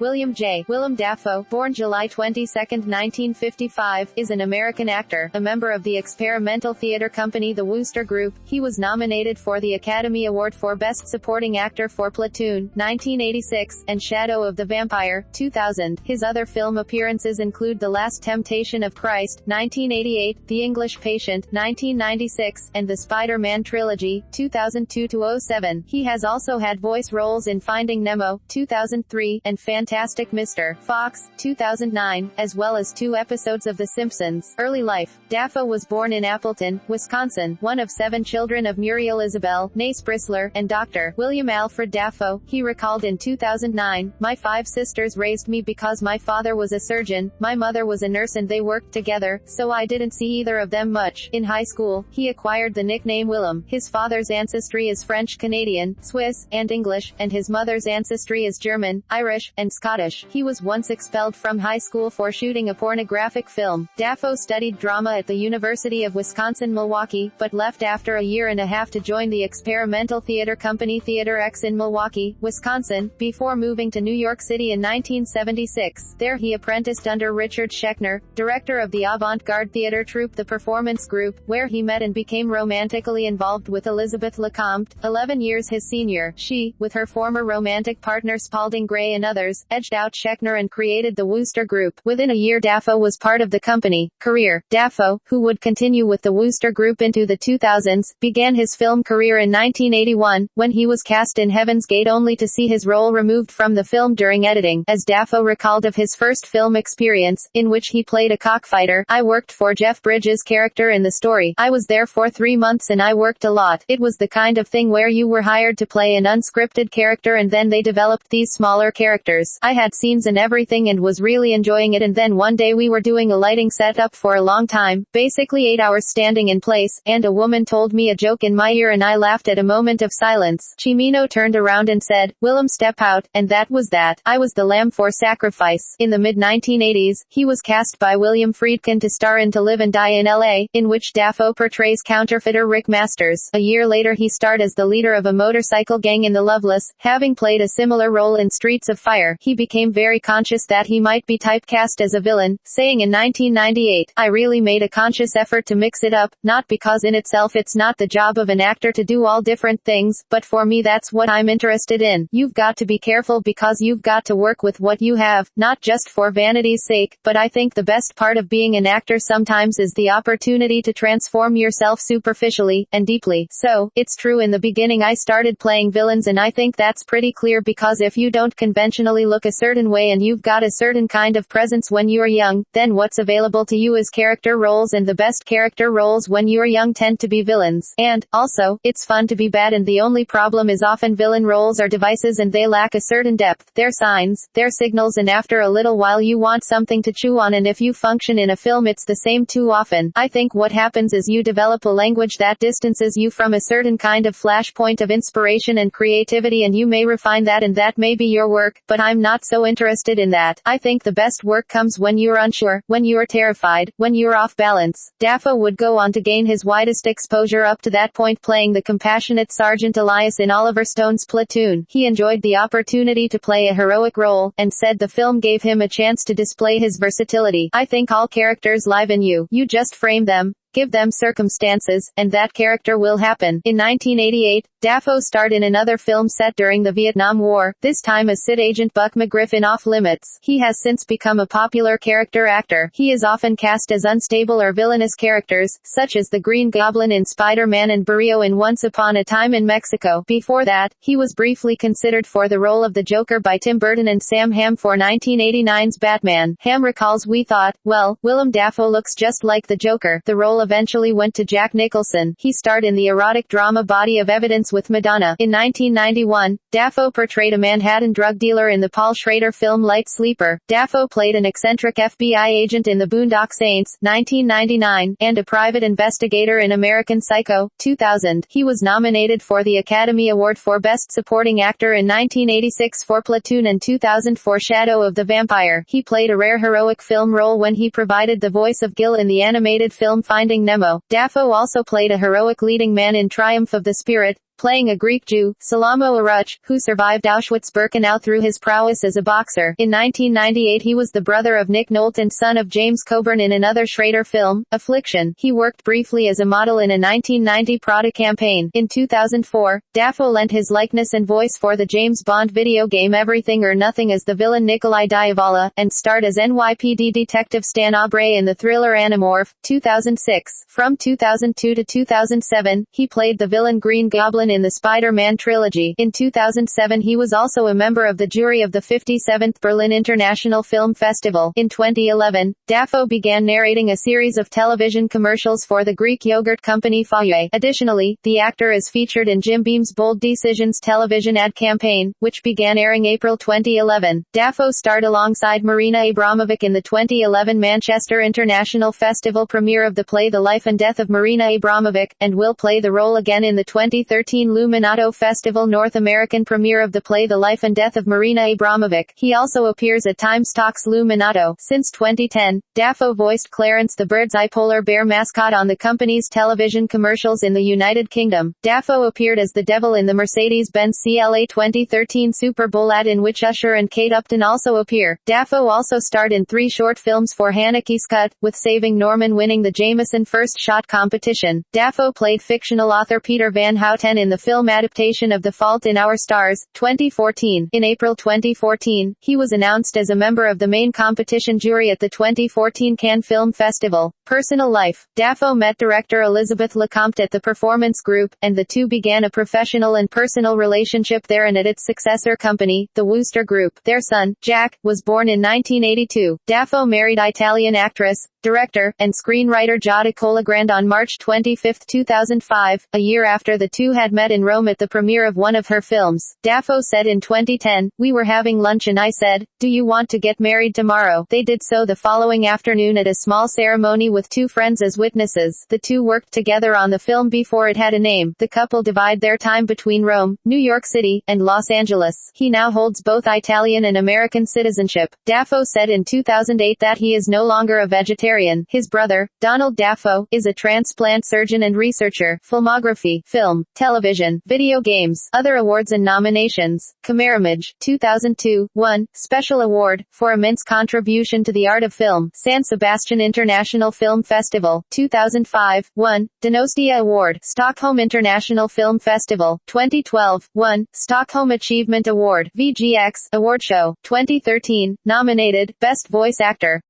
William J. Willem Dafoe, born July 22, 1955, is an American actor, a member of the experimental theater company The Wooster Group. He was nominated for the Academy Award for Best Supporting Actor for Platoon, 1986, and Shadow of the Vampire, 2000. His other film appearances include The Last Temptation of Christ, 1988, The English Patient, 1996, and The Spider-Man Trilogy, 2002-07. He has also had voice roles in Finding Nemo, 2003, and Fantastic Mr. Fox, 2009, as well as 2 episodes of The Simpsons. Early life. Dafoe was born in Appleton, Wisconsin, one of 7 children of Muriel Isabel, née Sprisler, and Dr. William Alfred Dafoe. He recalled in 2009, "My 5 sisters raised me because my father was a surgeon, my mother was a nurse and they worked together, so I didn't see either of them much." In high school, he acquired the nickname Willem. His father's ancestry is French-Canadian, Swiss, and English, and his mother's ancestry is German, Irish, and Scottish. He was once expelled from high school for shooting a pornographic film. Dafoe studied drama at the University of Wisconsin-Milwaukee, but left after a year and a half to join the experimental theater company Theater X in Milwaukee, Wisconsin, before moving to New York City in 1976. There he apprenticed under Richard Schechner, director of the avant-garde theater troupe The Performance Group, where he met and became romantically involved with Elizabeth Lecomte, 11 years his senior. She, with her former romantic partner Spalding Gray and others, edged out Schechner and created the Wooster Group. Within a year Dafoe was part of the company. Career. Dafoe, who would continue with the Wooster Group into the 2000s, began his film career in 1981, when he was cast in Heaven's Gate only to see his role removed from the film during editing. As Dafoe recalled of his first film experience, in which he played a cockfighter, "I worked for Jeff Bridges' character in the story. I was there for 3 months and I worked a lot. It was the kind of thing where you were hired to play an unscripted character and then they developed these smaller characters. I had scenes and everything and was really enjoying it, and then one day we were doing a lighting setup for a long time, basically 8 hours standing in place, and a woman told me a joke in my ear and I laughed at a moment of silence. Cimino turned around and said, 'Willem, step out,' and that was that. I was the lamb for sacrifice." In the mid-1980s, he was cast by William Friedkin to star in To Live and Die in L.A., in which Dafoe portrays counterfeiter Rick Masters. A year later he starred as the leader of a motorcycle gang in The Loveless, having played a similar role in Streets of Fire. He became very conscious that he might be typecast as a villain, saying in 1998, "I really made a conscious effort to mix it up, not because in itself it's not the job of an actor to do all different things, but for me that's what I'm interested in. You've got to be careful because you've got to work with what you have, not just for vanity's sake, but I think the best part of being an actor sometimes is the opportunity to transform yourself superficially, and deeply. So, it's true in the beginning I started playing villains and I think that's pretty clear because if you don't conventionally look a certain way and you've got a certain kind of presence when you're young, then what's available to you is character roles, and the best character roles when you're young tend to be villains. And, also, it's fun to be bad, and the only problem is often villain roles are devices and they lack a certain depth. They're signs, they're signals, and after a little while you want something to chew on, and if you function in a film it's the same too often. I think what happens is you develop a language that distances you from a certain kind of flashpoint of inspiration and creativity, and you may refine that and that may be your work, but I'm not so interested in that. I think the best work comes when you're unsure, when you're terrified, when you're off balance." Dafoe would go on to gain his widest exposure up to that point playing the compassionate Sergeant Elias in Oliver Stone's Platoon. He enjoyed the opportunity to play a heroic role, and said the film gave him a chance to display his versatility. "I think all characters live in you. You just frame them, give them circumstances, and that character will happen." In 1988, Dafoe starred in another film set during the Vietnam War, this time as SID agent Buck McGriff in Off Limits. He has since become a popular character actor. He is often cast as unstable or villainous characters, such as the Green Goblin in Spider-Man and Barrio in Once Upon a Time in Mexico. Before that, he was briefly considered for the role of the Joker by Tim Burton and Sam Hamm for 1989's Batman. Hamm recalls, "We thought, well, Willem Dafoe looks just like the Joker." The role eventually went to Jack Nicholson. He starred in the erotic drama Body of Evidence with Madonna. In 1991, Dafoe portrayed a Manhattan drug dealer in the Paul Schrader film Light Sleeper. Dafoe played an eccentric FBI agent in The Boondock Saints, 1999, and a private investigator in American Psycho, 2000. He was nominated for the Academy Award for Best Supporting Actor in 1986 for Platoon and 2000 for Shadow of the Vampire. He played a rare heroic film role when he provided the voice of Gil in the animated film Finding Nemo. Dafoe also played a heroic leading man in Triumph of the Spirit, playing a Greek Jew, Salamo Aruch, who survived Auschwitz-Birkenau through his prowess as a boxer. In 1998 he was the brother of Nick Nolte and son of James Coburn in another Schrader film, Affliction. He worked briefly as a model in a 1990 Prada campaign. In 2004, Dafoe lent his likeness and voice for the James Bond video game Everything or Nothing as the villain Nikolai Diavala, and starred as NYPD detective Stan Aubrey in the thriller Animorph, 2006. From 2002 to 2007, he played the villain Green Goblin in the Spider-Man trilogy. In 2007 he was also a member of the jury of the 57th Berlin International Film Festival. In 2011, Dafoe began narrating a series of television commercials for the Greek yogurt company Fage. Additionally, the actor is featured in Jim Beam's Bold Decisions television ad campaign, which began airing April 2011. Dafoe starred alongside Marina Abramovic in the 2011 Manchester International Festival premiere of the play The Life and Death of Marina Abramovic, and will play the role again in the 2013 Luminato Festival North American premiere of the play The Life and Death of Marina Abramovic. He also appears at Times Talks Luminato. Since 2010, Dafoe voiced Clarence the Bird's Eye polar bear mascot on the company's television commercials in the United Kingdom. Dafoe appeared as the devil in the Mercedes-Benz CLA 2013 Super Bowl ad in which Usher and Kate Upton also appear. Dafoe also starred in 3 short films for Haneke Scott, with Saving Norman winning the Jameson First Shot competition. Dafoe played fictional author Peter Van Houten in the film adaptation of The Fault in Our Stars, 2014. In April 2014, he was announced as a member of the main competition jury at the 2014 Cannes Film Festival. Personal life. Dafoe met director Elizabeth Lecomte at the Performance Group, and the two began a professional and personal relationship there and at its successor company, the Wooster Group. Their son, Jack, was born in 1982. Dafoe married Italian actress, director, and screenwriter Giada Colagrande on March 25, 2005, a year after the two had met in Rome at the premiere of one of her films. Dafoe said in 2010, "We were having lunch and I said, 'Do you want to get married tomorrow?' They did so the following afternoon at a small ceremony with 2 friends as witnesses. The two worked together on the film before it had a name. The couple divide their time between Rome, New York City, and Los Angeles. He now holds both Italian and American citizenship." Dafoe said in 2008 that he is no longer a vegetarian. His brother, Donald Dafoe, is a transplant surgeon and researcher. Filmography: film, television, video games. Other awards and nominations: Camerimage, 2002, 1, Special Award, for immense contribution to the art of film. San Sebastian International Film Festival, 2005, 1, Donostia Award. Stockholm International Film Festival, 2012, 1, Stockholm Achievement Award. VGX, Award Show, 2013, nominated, Best Voice Actor.